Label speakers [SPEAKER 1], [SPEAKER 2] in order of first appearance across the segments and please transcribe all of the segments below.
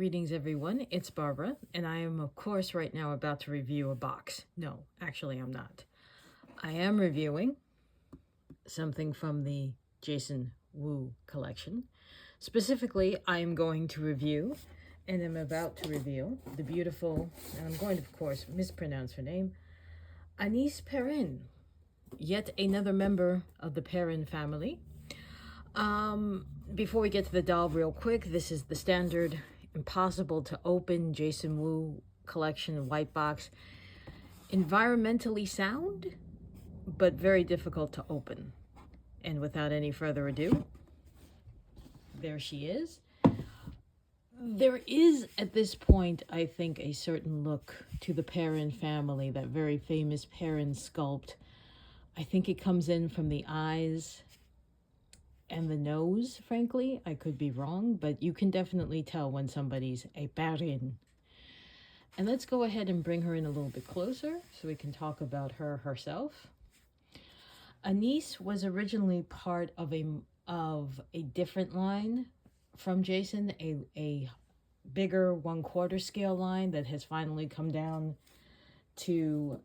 [SPEAKER 1] Greetings everyone, it's Barbara, and I am of course right now about to review a box. No, actually I'm not. I am reviewing something from the Jason Wu collection. Specifically, I am going to review, and I'm about to reveal, the beautiful, and I'm going to of course mispronounce her name, Anais Perrin, yet another member of the Perrin family. Before we get to the doll real quick, this is the standard impossible to open Jason Wu collection white box. Environmentally sound, but very difficult to open. And without any further ado, there she is. There is, at this point, I think, a certain look to the Perrin family, that very famous Perrin sculpt. I think it comes in from the eyes and the nose, frankly. I could be wrong, but you can definitely tell when somebody's a Perrin. And let's go ahead and bring her in a little bit closer so we can talk about her herself. Anais was originally part of a different line from Jason, a bigger 1/4 scale line that has finally come down to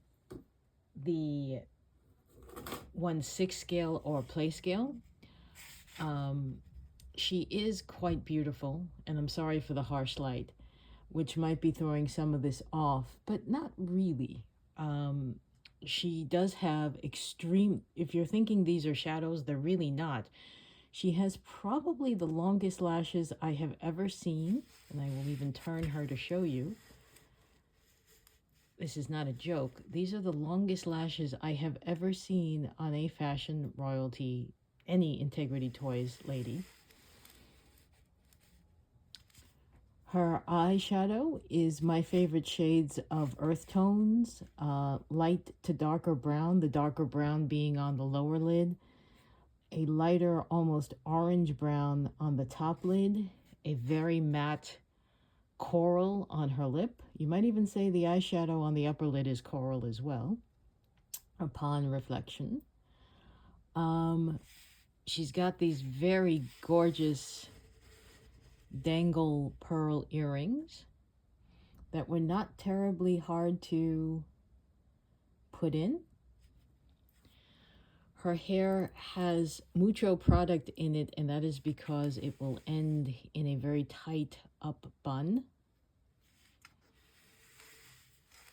[SPEAKER 1] the 1/6 scale or play scale. She is quite beautiful, and I'm sorry for the harsh light, which might be throwing some of this off, but not really. She does have extreme, if you're thinking these are shadows, they're really not. She has probably the longest lashes I have ever seen, and I will even turn her to show you. This is not a joke. These are the longest lashes I have ever seen on a fashion royalty, any Integrity Toys lady. Her eyeshadow is my favorite shades of earth tones, light to darker brown, the darker brown being on the lower lid, a lighter, almost orange brown on the top lid, a very matte coral on her lip. You might even say the eyeshadow on the upper lid is coral as well, upon reflection. She's got these very gorgeous dangle pearl earrings that were not terribly hard to put in. Her hair has mucho product in it, and that is because it will end in a very tight up bun.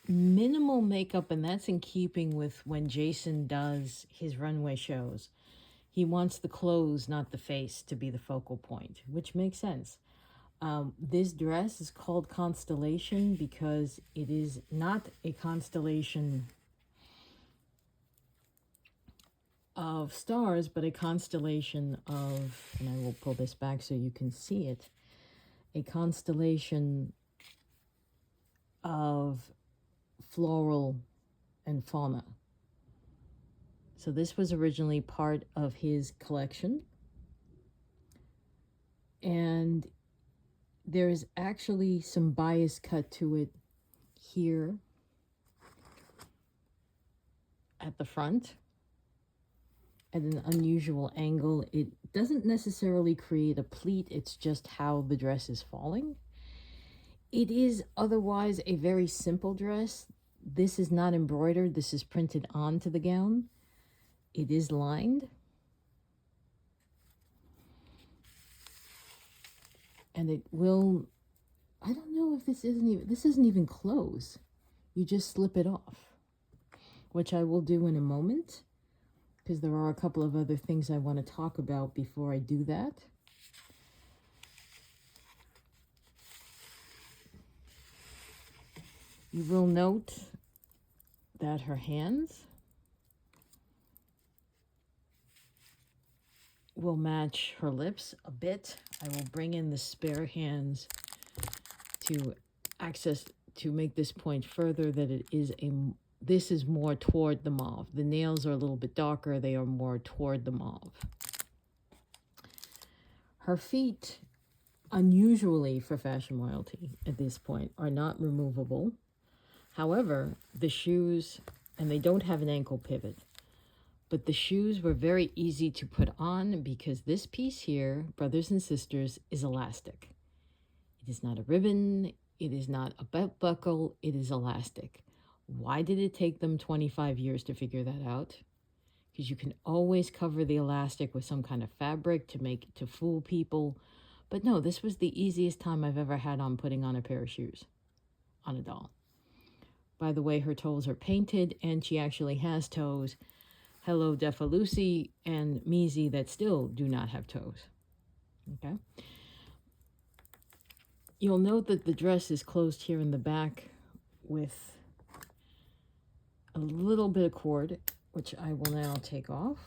[SPEAKER 1] Minimal makeup, and that's in keeping with when Jason does his runway shows. He wants the clothes, not the face, to be the focal point, which makes sense. This dress is called Constellation because it is not a constellation of stars, but a constellation of, and I will pull this back so you can see it, a constellation of floral and fauna. So this was originally part of his collection. And there is actually some bias cut to it here at the front at an unusual angle. It doesn't necessarily create a pleat, it's just how the dress is falling. It is otherwise a very simple dress. This is not embroidered, this is printed onto the gown. It is lined. And it will, I don't know if this isn't even close. You just slip it off, which I will do in a moment, because there are a couple of other things I want to talk about before I do that. You will note that her hands will match her lips a bit. I will bring in the spare hands to make this point further that it is this is more toward the mauve. The nails are a little bit darker, they are more toward the mauve. Her feet, unusually for fashion royalty at this point, are not removable. However, the shoes, and they don't have an ankle pivot, but the shoes were very easy to put on because this piece here, brothers and sisters, is elastic. It is not a ribbon. It is not a belt buckle. It is elastic. Why did it take them 25 years to figure that out? Because you can always cover the elastic with some kind of fabric to fool people. But no, this was the easiest time I've ever had on putting on a pair of shoes on a doll. By the way, her toes are painted, and she actually has toes. Hello, Defa Lucy and Measy that still do not have toes. Okay. You'll note that the dress is closed here in the back with a little bit of cord, which I will now take off.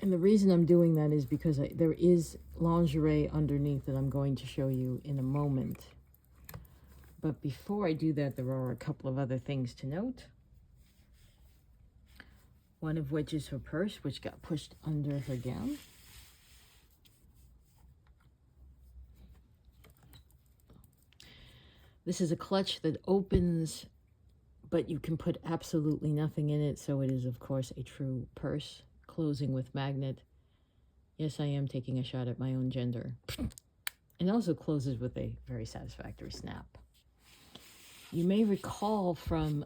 [SPEAKER 1] And the reason I'm doing that is because there is lingerie underneath that I'm going to show you in a moment. But before I do that, there are a couple of other things to note. One of which is her purse, which got pushed under her gown. This is a clutch that opens, but you can put absolutely nothing in it, so it is, of course, a true purse, closing with magnet. Yes, I am taking a shot at my own gender. And also closes with a very satisfactory snap. You may recall from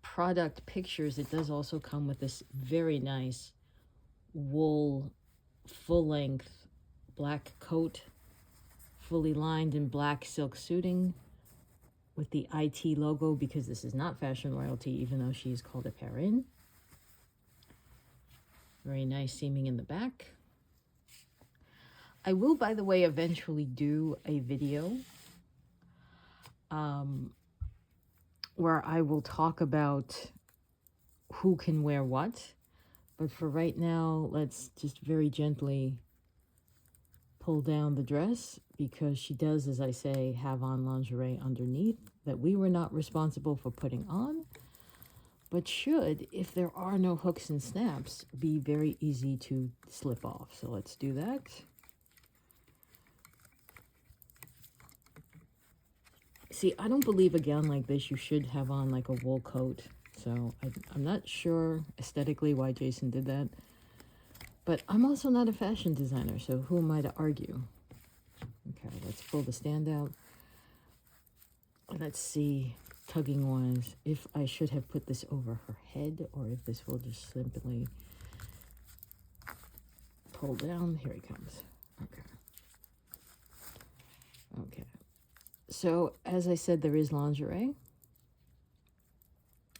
[SPEAKER 1] product pictures, it does also come with this very nice wool, full-length black coat, fully lined in black silk suiting with the IT logo, because this is not fashion royalty, even though she is called a Perrin. Very nice seaming in the back. I will, by the way, eventually do a video where I will talk about who can wear what. But for right now, let's just very gently pull down the dress, because she does, as I say, have on lingerie underneath that we were not responsible for putting on, but should, if there are no hooks and snaps, be very easy to slip off. So let's do that. See, I don't believe a gown like this you should have on like a wool coat. So I'm not sure aesthetically why Jason did that. But I'm also not a fashion designer, so who am I to argue? Okay, let's pull the stand out. Let's see, tugging-wise, if I should have put this over her head or if this will just simply pull down. Here he comes. Okay. Okay. So, as I said, there is lingerie.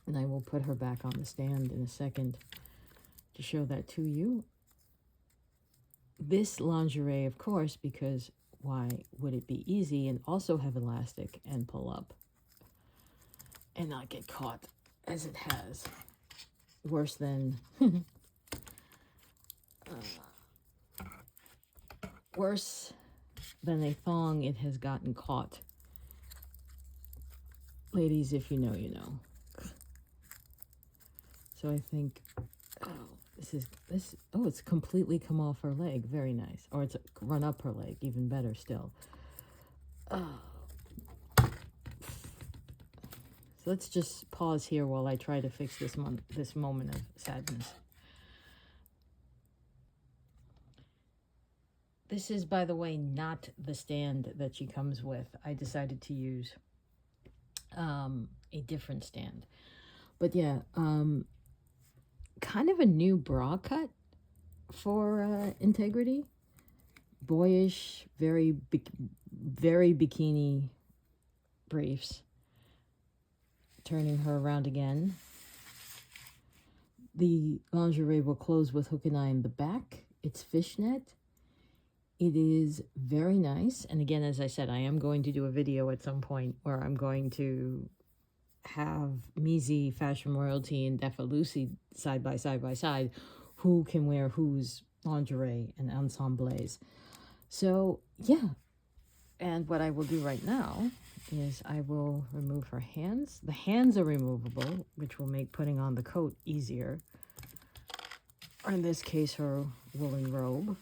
[SPEAKER 1] And I will put her back on the stand in a second to show that to you. This lingerie, of course, because why would it be easy and also have elastic and pull up and not get caught, as it has? Worse than worse than a thong, it has gotten caught. Ladies, if you know, you know. So I think, it's completely come off her leg. Very nice. Or it's run up her leg, even better still. So let's just pause here while I try to fix this moment of sadness. This is, by the way, not the stand that she comes with. I decided to use a different stand. But yeah, kind of a new bra cut for Integrity. Boyish, very bikini briefs. Turning her around again. The lingerie will close with hook and eye in the back. It's fishnet. It is very nice. And again, as I said, I am going to do a video at some point where I'm going to have Measy, Fashion Royalty, and Defa Lucy side by side, who can wear whose lingerie and ensembles. So, yeah. And what I will do right now is I will remove her hands. The hands are removable, which will make putting on the coat easier. Or in this case, her woolen robe.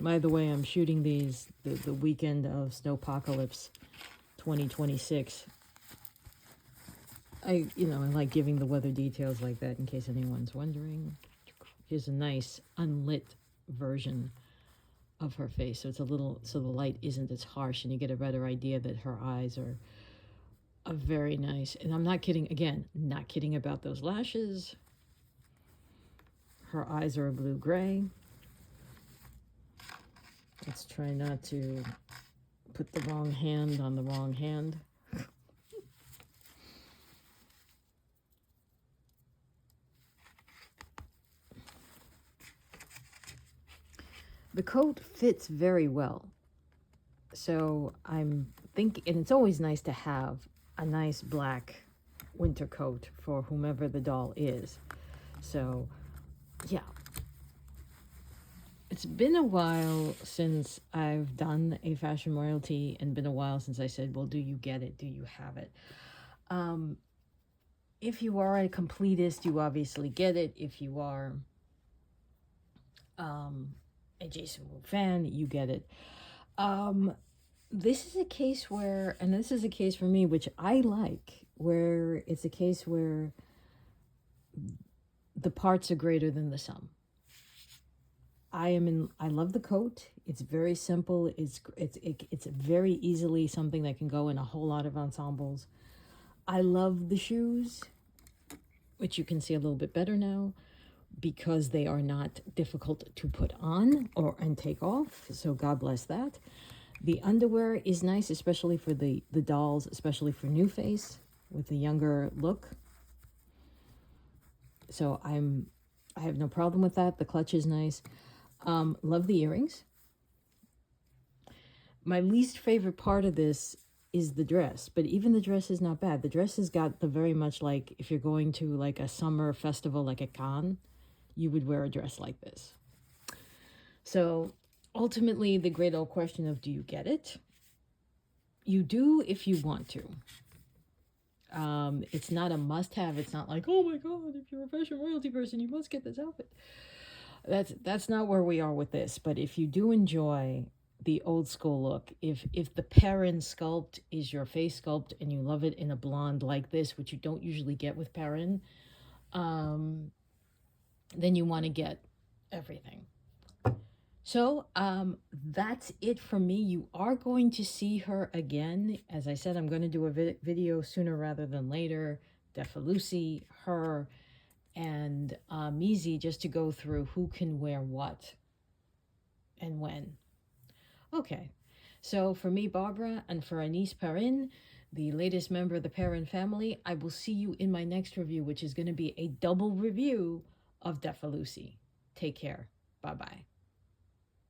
[SPEAKER 1] By the way, I'm shooting these the weekend of Snowpocalypse 2026. I like giving the weather details like that in case anyone's wondering. Here's a nice unlit version of her face, so it's a little, so the light isn't as harsh, and you get a better idea that her eyes are very nice. And I'm not kidding, again, not kidding about those lashes. Her eyes are a blue-gray. Let's try not to put the wrong hand on the wrong hand. The coat fits very well. So I'm thinking, and it's always nice to have a nice black winter coat for whomever the doll is. So, yeah. It's been a while since I've done a fashion royalty, and been a while since I said, well, do you get it? Do you have it? If you are a completist, you obviously get it. If you are a Jason Wu fan, you get it. This is a case where, and this is a case for me, which I like, where it's a case where the parts are greater than the sum. I love the coat. It's very simple. It's very easily something that can go in a whole lot of ensembles. I love the shoes, which you can see a little bit better now, because they are not difficult to put on and take off. So God bless that. The underwear is nice, especially for the dolls, especially for New Face with the younger look. So I have no problem with that. The clutch is nice. Love the earrings. My least favorite part of this is the dress, but even the dress is not bad. The dress has got the very much like if you're going to like a summer festival like a Cannes, you would wear a dress like this. So ultimately, the great old question of, do you get it? You do if you want to. It's not a must-have. It's not like, oh my God, if you're a fashion royalty person, you must get this outfit. That's not where we are with this. But if you do enjoy the old school look, if the Perrin sculpt is your face sculpt and you love it in a blonde like this, which you don't usually get with Perrin, then you want to get everything. So that's it for me. You are going to see her again. As I said, I'm going to do a video sooner rather than later. Defalusi, her, and Mizi, just to go through who can wear what and when. Okay, so for me, Barbara, and for Anais Perrin, the latest member of the Perrin family, I will see you in my next review, which is going to be a double review of Defalusi. Take care. Bye-bye.